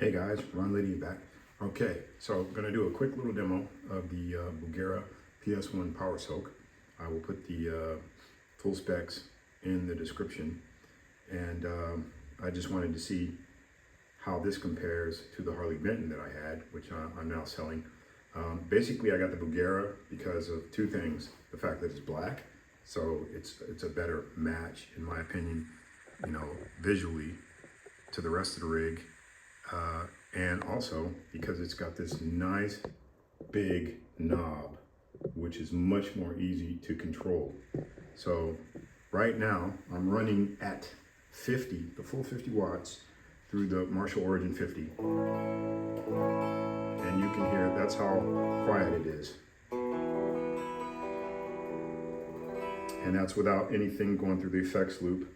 Hey guys, Ron Liddy back. Okay, so I'm going to do a quick little demo of the Bugera PS1 Power Soak. I will put the full specs in the description, and I just wanted to see how this compares to the Harley Benton that I had, which I'm now selling. Basically, I got the Bugera because of two things: the fact that it's black, so it's a better match, in my opinion, visually to the rest of the rig. And also because it's got this nice big knob, which is much more easy to control. So right now I'm running at 50, the full 50 watts through the Marshall Origin 50. And you can hear that's how quiet it is. And that's without anything going through the effects loop,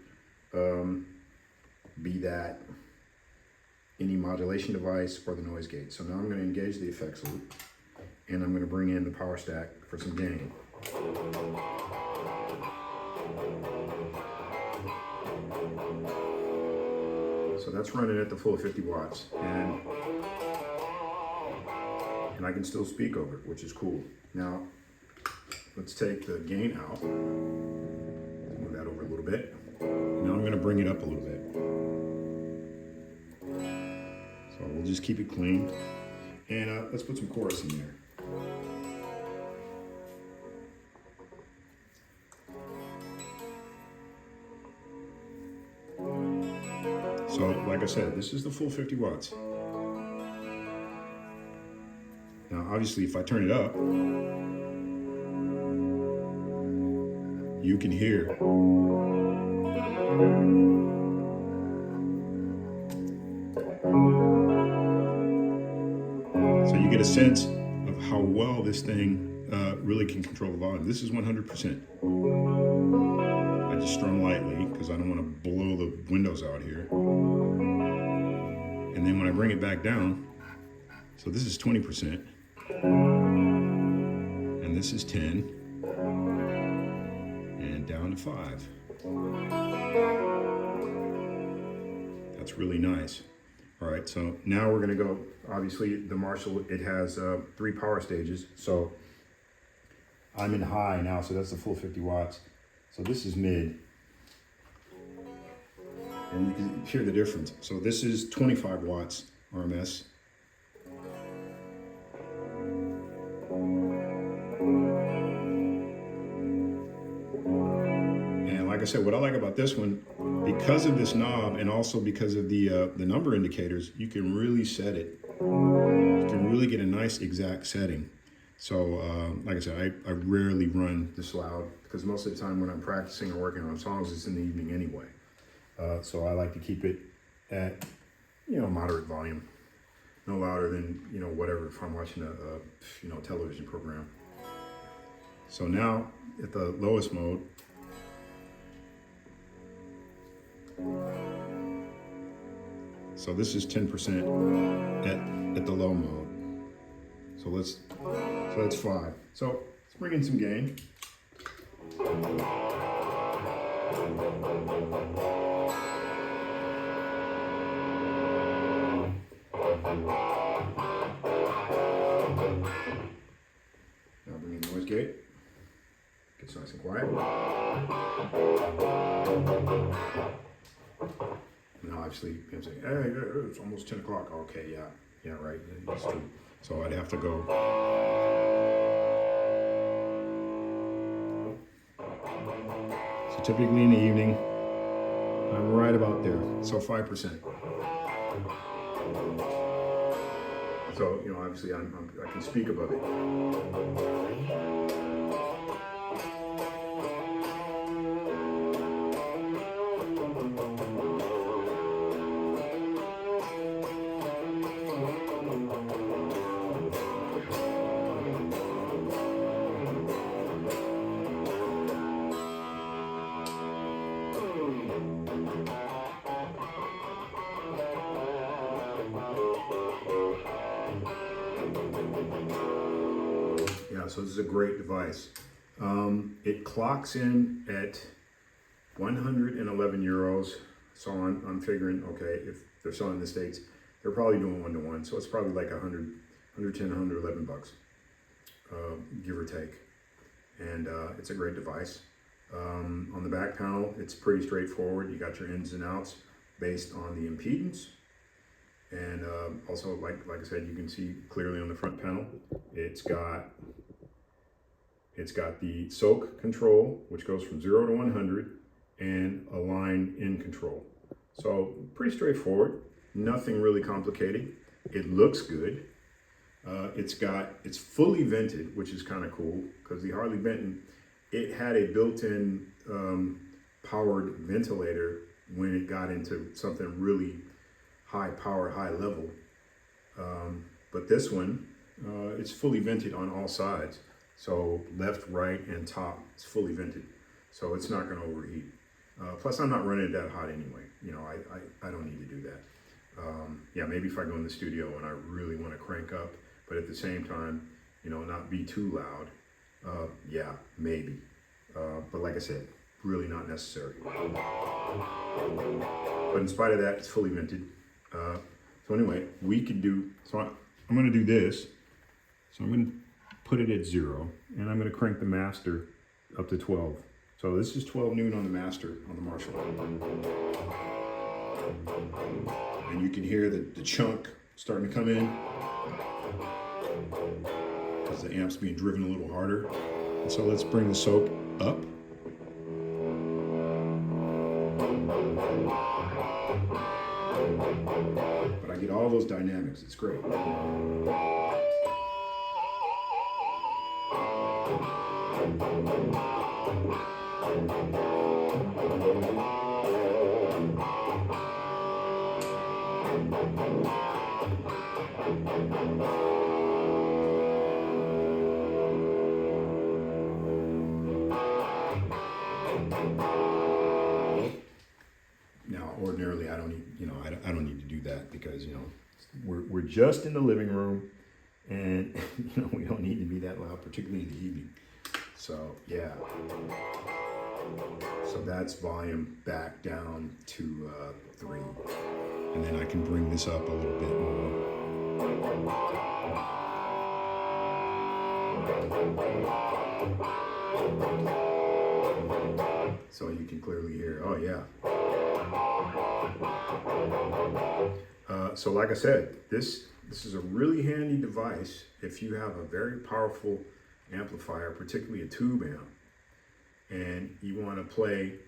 be that any modulation device or the noise gate. So now I'm going to engage the effects loop, and I'm going to bring in the power stack for some gain. So that's running at the full 50 watts, and I can still speak over it, which is cool. Now let's take the gain out, move that over a little bit. Now I'm going to bring it up a little bit. So we'll just keep it clean, and let's put some chorus in there. So like I said, this is the full 50 watts. Now obviously if I turn it up, you can hear so you get a sense of how well this thing really can control the volume. This is 100%. I just strum lightly because I don't want to blow the windows out here. And then when I bring it back down, so this is 20%, and this is 10, and down to 5. That's really nice. All right, so now we're gonna go, obviously the Marshall, it has 3 power stages. So I'm in high now, so that's the full 50 watts. So this is mid, and you can hear the difference. So this is 25 watts RMS. And like I said, what I like about this one, because of this knob and also because of the number indicators, you can really set it. You can really get a nice exact setting. So like I said, I rarely run this loud because most of the time when I'm practicing or working on songs, it's in the evening anyway. So I like to keep it at, moderate volume, no louder than, whatever, if I'm watching a television program. So now at the lowest mode, so this is 10% at the low mode. So that's 5. So let's bring in some gain. Now bring in the noise gate. Gets nice and quiet. Now obviously I'm saying, hey, it's almost 10 o'clock. Okay, yeah, right, it's true. So I'd have to go. So typically in the evening, I'm right about there. So 5%. So, obviously I can speak above it. So this is a great device. It clocks in at 111 euros. So I'm figuring, okay, if they're selling in the States, They're probably doing 1-to-1, so it's probably like 110, 111 bucks, give or take. And it's a great device. On the back panel, it's pretty straightforward. You got your ins and outs based on the impedance. And also, like I said, you can see clearly on the front panel, it's got the soak control, which goes from 0 to 100, and a line in control. So pretty straightforward, nothing really complicated. It looks good. It's fully vented, which is kind of cool, because the Harley Benton, it had a built-in powered ventilator when it got into something really high power, high level. But this one, it's fully vented on all sides. So left, right, and top, it's fully vented. So it's not gonna overheat. Plus I'm not running it that hot anyway. You know, I don't need to do that. Yeah, maybe if I go in the studio and I really wanna crank up, but at the same time, you know, not be too loud. Yeah, maybe. But like I said, really not necessary. But in spite of that, it's fully vented. So anyway, I'm gonna do this. So I'm gonna put it at 0, and I'm gonna crank the master up to 12. So this is 12 noon on the master on the Marshall. And you can hear the chunk starting to come in, because the amp's being driven a little harder. And so let's bring the soak up. But I get all those dynamics, it's great. Now, ordinarily, I don't need, I don't need to do that, because, we're just in the living room, and we don't need to be that loud, particularly in the evening. So yeah. So that's volume back down to 3, and then I can bring this up a little bit more. So you can clearly hear, oh yeah. So like I said, this is a really handy device if you have a very powerful amplifier, particularly a tube amp, and you want to play,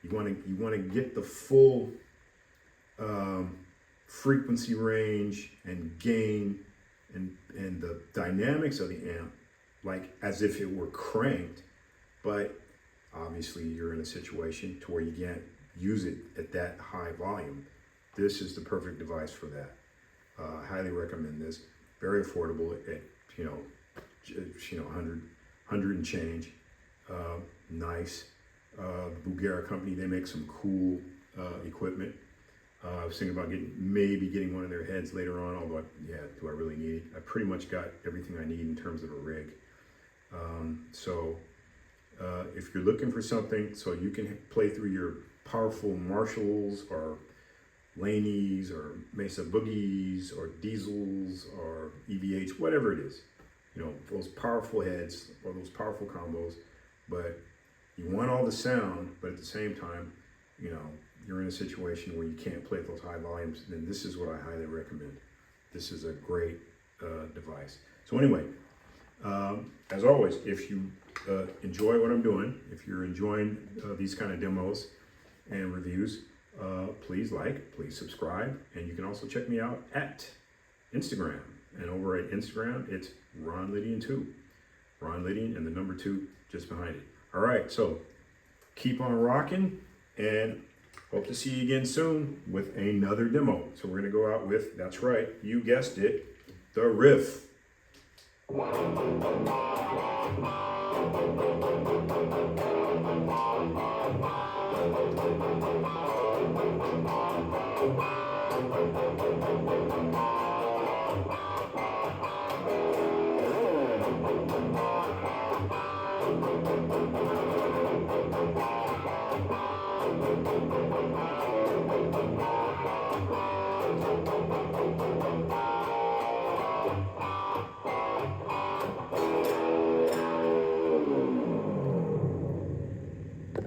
you want to get the full frequency range and gain and the dynamics of the amp, like as if it were cranked, but obviously you're in a situation to where you can't use it at that high volume. This is the perfect device for that. I highly recommend this. Very affordable at 100 and change. Nice. Bugera company, they make some cool equipment. I was thinking about maybe getting one of their heads later on, although do I really need it? I pretty much got everything I need in terms of a rig. If you're looking for something so you can play through your powerful Marshalls or Laneys or Mesa Boogies or Diesels or EVH, whatever it is, those powerful heads or those powerful combos, but you want all the sound, but at the same time, you're in a situation where you can't play at those high volumes, then this is what I highly recommend. This is a great device. So anyway, as always, if you enjoy what I'm doing, if you're enjoying these kind of demos and reviews, please please subscribe, and you can also check me out at Instagram. And over at Instagram, it's Ron Lydian 2. Ron Lydian and the number 2 just behind it. All right, so keep on rocking, and hope to see you again soon with another demo. So we're gonna go out with, that's right, you guessed it, the riff.